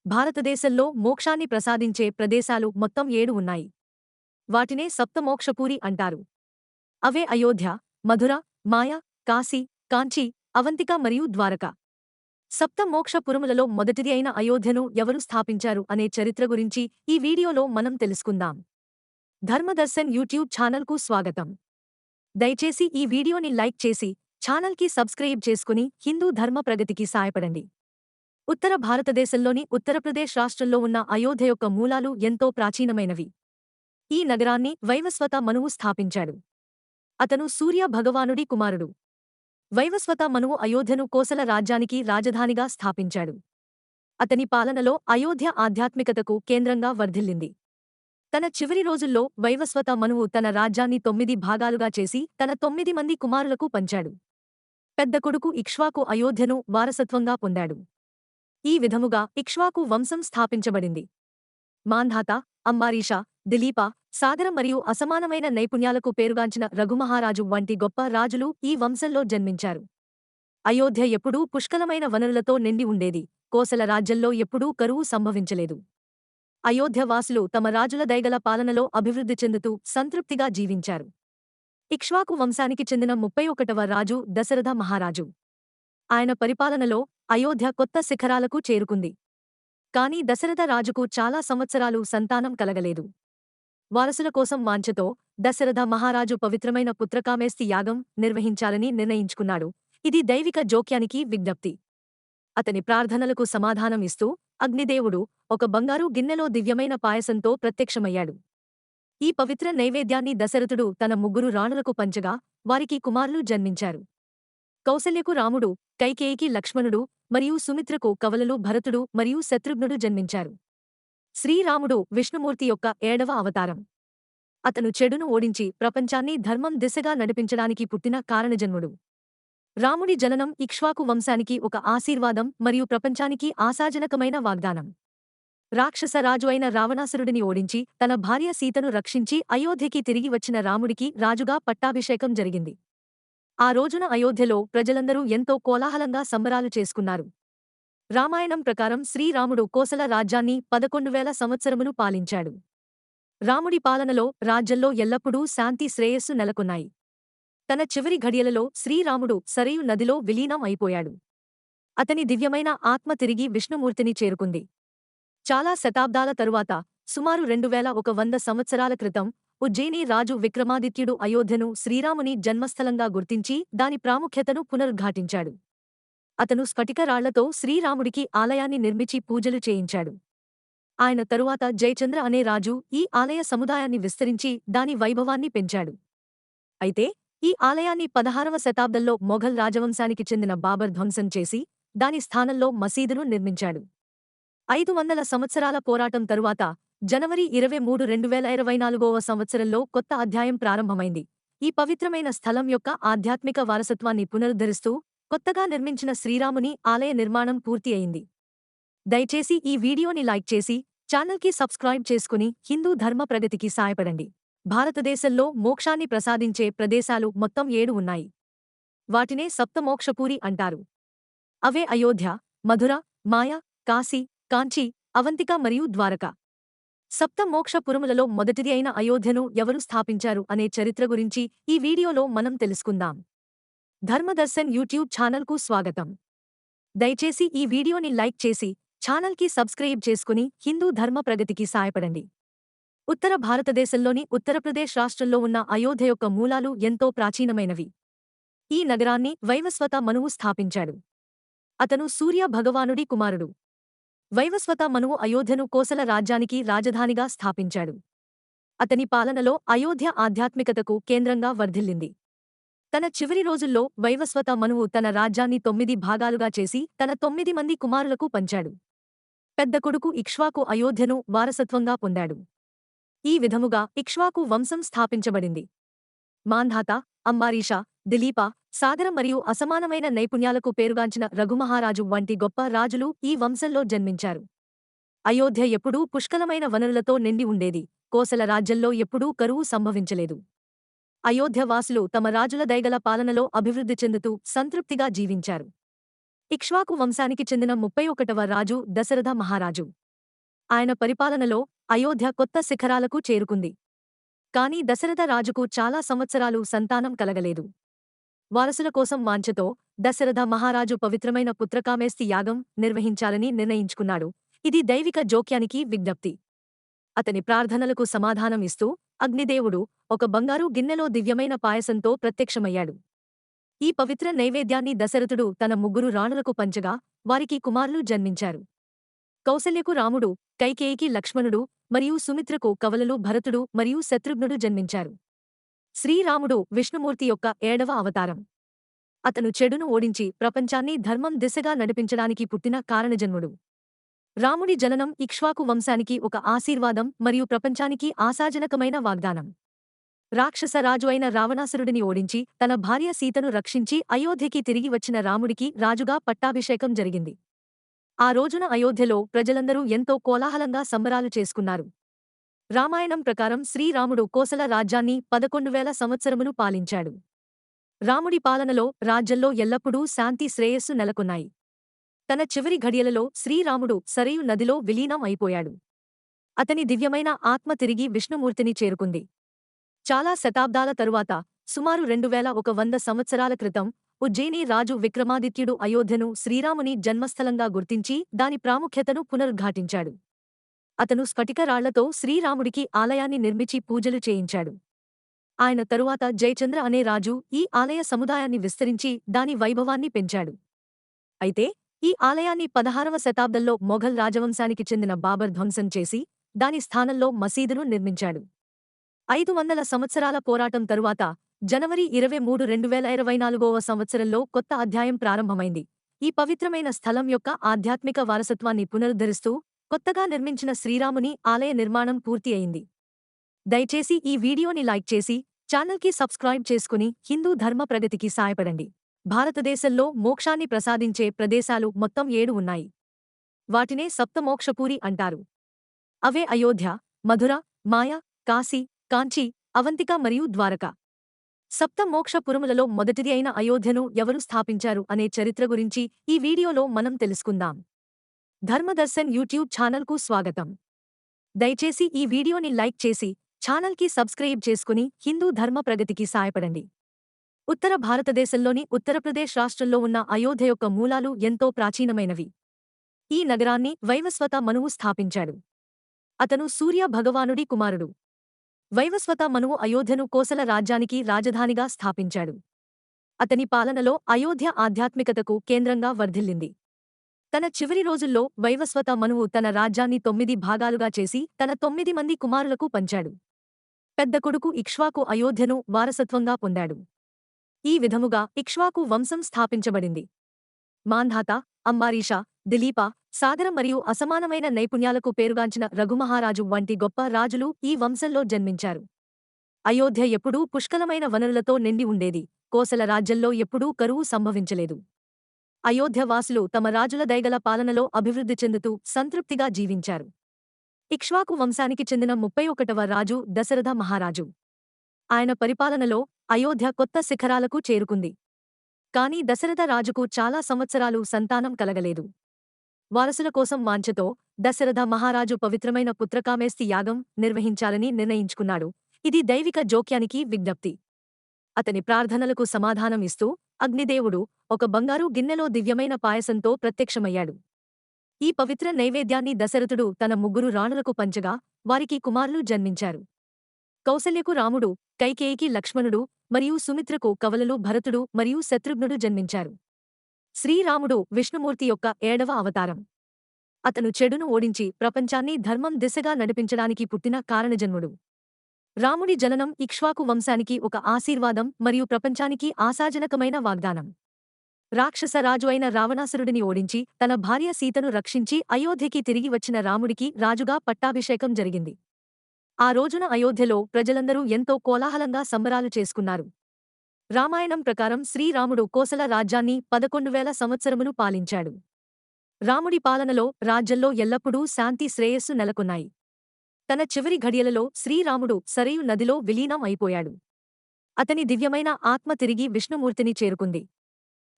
భారతదేశంలో మోక్షాన్ని ప్రసాదించే ప్రదేశాలు మొత్తం 7 ఉన్నాయి. వాటినే సప్తమోక్షపురి అంటారు. అవే అయోధ్య, మధుర, మాయ, కాశీ, కాంచీ, అవంతిక మరియు ద్వారక. సప్తమోక్షపురములలో మొదటిది అయిన అయోధ్యను ఎవరు స్థాపించారు అనే చరిత్ర గురించి ఈ వీడియోలో మనం తెలుసుకుందాం. ధర్మదర్శన్ యూట్యూబ్ ఛానల్కు స్వాగతం. దయచేసి ఈ వీడియోని లైక్ చేసి ఛానల్కి సబ్స్క్రైబ్ చేసుకుని హిందూ ధర్మ ప్రగతికి సాయపడండి. ఉత్తర భారతదేశంలోని ఉత్తరప్రదేశ్ రాష్ట్రంలో ఉన్న అయోధ్య యొక్క మూలాలు ఎంతో ప్రాచీనమైనవి. ఈ నగరాన్ని వైవస్వత మనువు స్థాపించాడు. అతను సూర్య భగవానుడి కుమారుడు. వైవస్వత మనువు అయోధ్యను కోసల రాజ్యానికి రాజధానిగా స్థాపించాడు. అతని పాలనలో అయోధ్య ఆధ్యాత్మికతకు కేంద్రంగా వర్ధిల్లింది. తన చివరి రోజుల్లో వైవస్వత మనువు తన రాజ్యాన్ని 9 భాగాలుగా చేసి తన 9 మంది కుమారులకు పంచాడు. పెద్ద కొడుకు ఇక్ష్వాకు అయోధ్యను వారసత్వంగా పొందాడు. ఈ విధముగా ఇక్ష్వాకు వంశం స్థాపించబడింది. మాంధాత, అంబారీష, దిలీప, సాగర మరియు అసమానమైన నైపుణ్యాలకు పేరుగాంచిన రఘుమహారాజు వంటి గొప్ప రాజులు ఈ వంశంలో జన్మించారు. అయోధ్య ఎప్పుడూ పుష్కలమైన వనరులతో నిండి ఉండేది. కోసల రాజ్యంలో ఎప్పుడూ కరువు సంభవించలేదు. అయోధ్య వాసులు తమ రాజుల దయగల పాలనలో అభివృద్ధి చెందుతూ సంతృప్తిగా జీవించారు. ఇక్ష్వాకు వంశానికి చెందిన 31వ రాజు దశరథ మహారాజు. ఆయన పరిపాలనలో అయోధ్య కొత్త శిఖరాలకు చేరుకుంది. కాని దశరథ రాజుకు చాలా సంవత్సరాలు సంతానం కలగలేదు. వారసుల కోసం వాంఛతో దశరథ మహారాజు పవిత్రమైన పుత్రకామేస్తి యాగం నిర్వహించాలని నిర్ణయించుకున్నాడు. ఇది దైవిక జోక్యానికి విజ్ఞప్తి. అతని ప్రార్థనలకు సమాధానం ఇస్తూ అగ్నిదేవుడు ఒక బంగారు గిన్నెలో దివ్యమైన పాయసంతో ప్రత్యక్షమయ్యాడు. ఈ పవిత్ర నైవేద్యాన్ని దశరథుడు తన 3 రాణులకు పంచగా వారికి కుమారులు జన్మించారు. కౌసల్యకు రాముడు, కైకేయికి లక్ష్మణుడు మరియు సుమిత్రకు కవలలు భరతుడు మరియు శత్రుఘ్నుడు జన్మించారు. శ్రీరాముడు విష్ణుమూర్తి యొక్క 7వ అవతారం. అతను చెడును ఓడించి ప్రపంచాన్ని ధర్మం దిశగా నడిపించడానికి పుట్టిన కారణజన్ముడు. రాముడి జననం ఇక్ష్వాకు వంశానికి ఒక ఆశీర్వాదం మరియు ప్రపంచానికి ఆశాజనకమైన వాగ్దానం. రాక్షస రాజు అయిన రావణాసురుడిని ఓడించి తన భార్య సీతను రక్షించి అయోధ్యకి తిరిగి వచ్చిన రాముడికి రాజుగా పట్టాభిషేకం జరిగింది. ఆ రోజున అయోధ్యలో ప్రజలందరూ ఎంతో కోలాహలంగా సంబరాలు చేసుకున్నారు. రామాయణం ప్రకారం శ్రీరాముడు కోసల రాజ్యాన్ని 11,000 సంవత్సరములు పాలించాడు. రాముడి పాలనలో రాజ్యంలో ఎల్లప్పుడూ శాంతి శ్రేయస్సు నెలకొన్నాయి. తన చివరి ఘడియలలో శ్రీరాముడు సరయు నదిలో విలీనం అయిపోయాడు. అతని దివ్యమైన ఆత్మ తిరిగి విష్ణుమూర్తిని చేరుకుంది. చాలా శతాబ్దాల తరువాత సుమారు 2100 సంవత్సరాల క్రితం ఉజ్జయిని రాజు విక్రమాదిత్యుడు అయోధ్యను శ్రీరాముని జన్మస్థలంగా గుర్తించి దాని ప్రాముఖ్యతను పునరుద్ఘాటించాడు. అతను స్ఫటిక రాళ్లతో శ్రీరాముడికి ఆలయాన్ని నిర్మించి పూజలు చేయించాడు. ఆయన తరువాత జయచంద్ర అనే రాజు ఈ ఆలయ సముదాయాన్ని విస్తరించి దాని వైభవాన్ని పెంచాడు. అయితే ఈ ఆలయాన్ని 16వ శతాబ్దంలో మొఘల్ రాజవంశానికి చెందిన బాబర్ ధ్వంసం చేసి దాని స్థానంలో మసీదును నిర్మించాడు. 500 సంవత్సరాల పోరాటం తరువాత జనవరి 23, 2024వ సంవత్సరంలో కొత్త అధ్యాయం ప్రారంభమైంది. ఈ పవిత్రమైన స్థలం యొక్క ఆధ్యాత్మిక వారసత్వాన్ని పునరుద్ధరిస్తూ కొత్తగా నిర్మించిన శ్రీరాముని ఆలయ నిర్మాణం పూర్తి అయింది. దయచేసి ఈ వీడియోని లైక్ చేసి ఛానల్కి సబ్స్క్రైబ్ చేసుకుని హిందూ ధర్మ ప్రగతికి సాయపడండి. భారతదేశంలో మోక్షాన్ని ప్రసాదించే ప్రదేశాలు మొత్తం 7 ఉన్నాయి. వాటినే సప్తమోక్షపురి అంటారు. అవే అయోధ్య, మధుర, మాయ, కాశీ, కాంచీ, అవంతిక మరియు ద్వారక. సప్తమోక్షపురములలో మొదటిది అయిన అయోధ్యను ఎవరు స్థాపించారు అనే చరిత్ర గురించి ఈ వీడియోలో మనం తెలుసుకుందాం. ధర్మదర్శన్ యూట్యూబ్ ఛానల్కు స్వాగతం. దయచేసి ఈ వీడియోని లైక్ చేసి ఛానల్కి సబ్స్క్రైబ్ చేసుకుని హిందూ ధర్మ ప్రగతికి సాయపడండి. ఉత్తర భారతదేశంలోని ఉత్తరప్రదేశ్ రాష్ట్రంలో ఉన్న అయోధ్య యొక్క మూలాలు ఎంతో ప్రాచీనమైనవి. ఈ నగరాన్ని వైవస్వత మనువు స్థాపించాడు. అతను సూర్య భగవానుడి కుమారుడు. వైవస్వత మనువు అయోధ్యను కోసల రాజ్యానికి రాజధానిగా స్థాపించాడు. అతని పాలనలో అయోధ్య ఆధ్యాత్మికతకు కేంద్రంగా వర్ధిల్లింది. తన చివరి రోజుల్లో వైవస్వత మనువు తన రాజ్యాన్ని 9 భాగాలుగా చేసి తన 9 మంది కుమారులకు పంచాడు. పెద్ద కొడుకు ఇక్ష్వాకు అయోధ్యను వారసత్వంగా పొందాడు. ఈ విధముగా ఇక్ష్వాకు వంశం స్థాపించబడింది. మాంధాత, అంబారీష, దిలీప, సాగర మరియు అసమానమైన నైపుణ్యాలకు పేరుగాంచిన రఘుమహారాజు వంటి గొప్ప రాజులు ఈ వంశంలో జన్మించారు. అయోధ్య ఎప్పుడూ పుష్కలమైన వనరులతో నిండి ఉండేది. కోసల రాజ్యంలో ఎప్పుడూ కరువు సంభవించలేదు. అయోధ్య వాసులు తమ రాజుల దయగల పాలనలో అభివృద్ధి చెందుతూ సంతృప్తిగా జీవించారు. ఇక్ష్వాకు వంశానికి చెందిన 31వ రాజు దశరథ మహారాజు. ఆయన పరిపాలనలో అయోధ్య కొత్త శిఖరాలకు చేరుకుంది. కాని దశరథ రాజుకు చాలా సంవత్సరాలు సంతానం కలగలేదు. వారసుల కోసం వాంఛతో దశరథ మహారాజు పవిత్రమైన పుత్రకామేష్టి యాగం నిర్వహించాలని నిర్ణయించుకున్నాడు. ఇది దైవిక జోక్యానికి విజ్ఞప్తి. అతని ప్రార్థనలకు సమాధానం ఇస్తూ అగ్నిదేవుడు ఒక బంగారు గిన్నెలో దివ్యమైన పాయసంతో ప్రత్యక్షమయ్యాడు. ఈ పవిత్ర నైవేద్యాన్ని దశరథుడు తన 3 రాణులకు పంచగా వారికి కుమారులు జన్మించారు. కౌసల్యకు రాముడు, కైకేయికి లక్ష్మణుడు మరియు సుమిత్రకు కవలలు భరతుడు మరియు శత్రుఘ్నుడు జన్మించారు. శ్రీరాముడు విష్ణుమూర్తి యొక్క 7వ అవతారం. అతను చెడును ఓడించి ప్రపంచాన్ని ధర్మం దిశగా నడిపించడానికి పుట్టిన కారణజన్ముడు. రాముడి జననం ఇక్ష్వాకు వంశానికి ఒక ఆశీర్వాదం మరియు ప్రపంచానికి ఆశాజనకమైన వాగ్దానం. రాక్షస రాజు అయిన రావణాసురుడిని ఓడించి తన భార్య సీతను రక్షించి అయోధ్యకి తిరిగి వచ్చిన రాముడికి రాజుగా పట్టాభిషేకం జరిగింది. ఆ రోజున అయోధ్యలో ప్రజలందరూ ఎంతో కోలాహలంగా సంబరాలు చేసుకున్నారు. రామాయణం ప్రకారం శ్రీరాముడు కోసల రాజ్యాన్ని 11,000 సంవత్సరములు పాలించాడు. రాముడి పాలనలో రాజ్యంలో ఎల్లప్పుడూ శాంతి శ్రేయస్సు నెలకొన్నాయి. తన చివరి ఘడియలలో శ్రీరాముడు సరయు నదిలో విలీనం అయిపోయాడు. అతని దివ్యమైన ఆత్మ తిరిగి విష్ణుమూర్తిని చేరుకుంది. చాలా శతాబ్దాల తరువాత సుమారు 2100 సంవత్సరాల క్రితం ఉజ్జయిని రాజు విక్రమాదిత్యుడు అయోధ్యను శ్రీరాముని జన్మస్థలంగా గుర్తించి దాని ప్రాముఖ్యతను పునరుద్ఘాటించాడు. అతను స్ఫటిక రాళ్లతో శ్రీరాముడికి ఆలయాన్ని నిర్మించి పూజలు చేయించాడు. ఆయన తరువాత జయచంద్ర అనే రాజు ఈ ఆలయ సముదాయాన్ని విస్తరించి దాని వైభవాన్ని పెంచాడు. అయితే ఈ ఆలయాన్ని 16వ శతాబ్దంలో మొఘల్ రాజవంశానికి చెందిన బాబర్ ధ్వంసం చేసి దాని స్థానంలో మసీదును నిర్మించాడు. 500 సంవత్సరాల పోరాటం తరువాత జనవరి 23, 2024వ సంవత్సరంలో కొత్త అధ్యాయం ప్రారంభమైంది. ఈ పవిత్రమైన స్థలం యొక్క ఆధ్యాత్మిక వారసత్వాన్ని పునరుద్ధరిస్తూ కొత్తగా నిర్మించిన శ్రీరాముని ఆలయ నిర్మాణం పూర్తి అయింది. దయచేసి ఈ వీడియోని లైక్ చేసి ఛానల్కి సబ్స్క్రైబ్ చేసుకుని హిందూ ధర్మ ప్రగతికి సాయపడండి. భారతదేశంలో మోక్షాన్ని ప్రసాదించే ప్రదేశాలు మొత్తం 7 ఉన్నాయి. వాటినే సప్తమోక్షపురి అంటారు. అవే అయోధ్య, మధుర, మాయ, కాశీ, కాంచీ, అవంతిక మరియు ద్వారక. సప్తమోక్షపురములలో మొదటిది అయిన అయోధ్యను ఎవరు స్థాపించారు అనే చరిత్ర గురించి ఈ వీడియోలో మనం తెలుసుకుందాం. ధర్మదర్శన్ యూట్యూబ్ ఛానల్కు స్వాగతం. దయచేసి ఈ వీడియోని లైక్ చేసి ఛానల్కి సబ్స్క్రైబ్ చేసుకుని హిందూ ధర్మ ప్రగతికి సాయపడండి. ఉత్తర భారతదేశంలోని ఉత్తరప్రదేశ్ రాష్ట్రంలో ఉన్న అయోధ్య యొక్క మూలాలు ఎంతో ప్రాచీనమైనవి. ఈ నగరాన్ని వైవస్వత మనువు స్థాపించాడు. అతను సూర్య భగవానుడి కుమారుడు. వైవస్వత మనువు అయోధ్యను కోసల రాజ్యానికి రాజధానిగా స్థాపించాడు. అతని పాలనలో అయోధ్య ఆధ్యాత్మికతకు కేంద్రంగా వర్ధిల్లింది. తన చివరి రోజుల్లో వైవస్వత మనువు తన రాజ్యాన్ని 9 భాగాలుగా చేసి తన 9 మంది కుమారులకు పంచాడు. పెద్ద కొడుకు ఇక్ష్వాకు అయోధ్యను వారసత్వంగా పొందాడు. ఈ విధముగా ఇక్ష్వాకు వంశం స్థాపించబడింది. మాంధాత, అంబారీష, దిలీప, సాగర మరియు అసమానమైన నైపుణ్యాలకు పేరుగాంచిన రఘుమహారాజు వంటి గొప్ప రాజులు ఈ వంశంలో జన్మించారు. అయోధ్య ఎప్పుడూ పుష్కలమైన వనరులతో నిండి ఉండేది. కోసల రాజ్యంలో ఎప్పుడూ కరువు సంభవించలేదు. అయోధ్య వాసులు తమ రాజుల దయగల పాలనలో అభివృద్ధి చెందుతూ సంతృప్తిగా జీవించారు. ఇక్ష్వాకు వంశానికి చెందిన 31వ రాజు దశరథ మహారాజు. ఆయన పరిపాలనలో అయోధ్య కొత్త శిఖరాలకు చేరుకుంది. కాని దశరథ రాజుకు చాలా సంవత్సరాలు సంతానం కలగలేదు. వారసుల కోసం వాంఛతో దశరథ మహారాజు పవిత్రమైన పుత్రకామేష్టి యాగం నిర్వహించాలని నిర్ణయించుకున్నాడు. ఇది దైవిక జోక్యానికి విజ్ఞప్తి. అతని ప్రార్థనలకు సమాధానం ఇస్తూ అగ్నిదేవుడు ఒక బంగారు గిన్నెలో దివ్యమైన పాయసంతో ప్రత్యక్షమయ్యాడు. ఈ పవిత్ర నైవేద్యాన్ని దశరథుడు తన 3 రాణులకు పంచగా వారికి కుమారులు జన్మించారు. కౌసల్యకు రాముడు, కైకేయికి లక్ష్మణుడు మరియు సుమిత్రకు కవలలు భరతుడు మరియు శత్రుఘ్నుడు జన్మించారు. శ్రీరాముడు విష్ణుమూర్తి యొక్క 7వ అవతారం. అతను చెడును ఓడించి ప్రపంచాన్ని ధర్మం దిశగా నడిపించడానికి పుట్టిన కారణజన్ముడు. రాముడి జననం ఇక్ష్వాకు వంశానికి ఒక ఆశీర్వాదం మరియు ప్రపంచానికి ఆశాజనకమైన వాగ్దానం. రాక్షస రాజు అయిన రావణాసురుడిని ఓడించి తన భార్య సీతను రక్షించి అయోధ్యకి తిరిగి వచ్చిన రాముడికి రాజుగా పట్టాభిషేకం జరిగింది. ఆ రోజున అయోధ్యలో ప్రజలందరూ ఎంతో కోలాహలంగా సంబరాలు చేసుకున్నారు. రామాయణం ప్రకారం శ్రీరాముడు కోసల రాజ్యాన్ని 11,000 సంవత్సరములు పాలించాడు. రాముడి పాలనలో రాజ్యంలో ఎల్లప్పుడూ శాంతి శ్రేయస్సు నెలకొన్నాయి. తన చివరి ఘడియలలో శ్రీరాముడు సరయు నదిలో విలీనం అయిపోయాడు. అతని దివ్యమైన ఆత్మ తిరిగి విష్ణుమూర్తిని చేరుకుంది.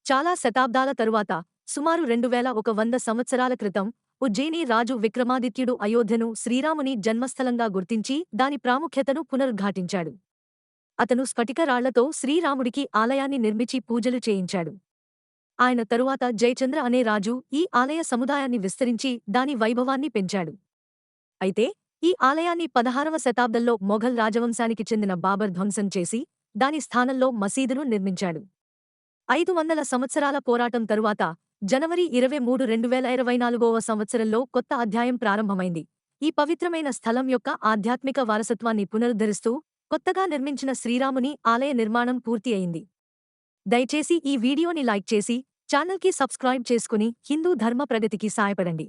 చాలా శతాబ్దాల తరువాత సుమారు 2100 సంవత్సరాల క్రితం ఉజ్జయిని రాజు విక్రమాదిత్యుడు అయోధ్యను శ్రీరాముని జన్మస్థలంగా గుర్తించి దాని ప్రాముఖ్యతను పునరుద్ఘాటించాడు. అతను స్ఫటిక రాళ్లతో శ్రీరాముడికి ఆలయాన్ని నిర్మించి పూజలు చేయించాడు. ఆయన తరువాత జయచంద్ర అనే రాజు ఈ ఆలయ సముదాయాన్ని విస్తరించి దాని వైభవాన్ని పెంచాడు. అయితే ఈ ఆలయాన్ని 16వ శతాబ్దంలో మొఘల్ రాజవంశానికి చెందిన బాబర్ ధ్వంసం చేసి దాని స్థానంలో మసీదును నిర్మించాడు. 500 సంవత్సరాల పోరాటం తరువాత జనవరి 23, 2024వ సంవత్సరంలో కొత్త అధ్యాయం ప్రారంభమైంది. ఈ పవిత్రమైన స్థలం యొక్క ఆధ్యాత్మిక వారసత్వాన్ని పునరుద్ధరిస్తూ కొత్తగా నిర్మించిన శ్రీరాముని ఆలయ నిర్మాణం పూర్తి అయింది. దయచేసి ఈ వీడియోని లైక్ చేసి ఛానల్కి సబ్స్క్రైబ్ చేసుకుని హిందూ ధర్మ ప్రగతికి సాయపడండి.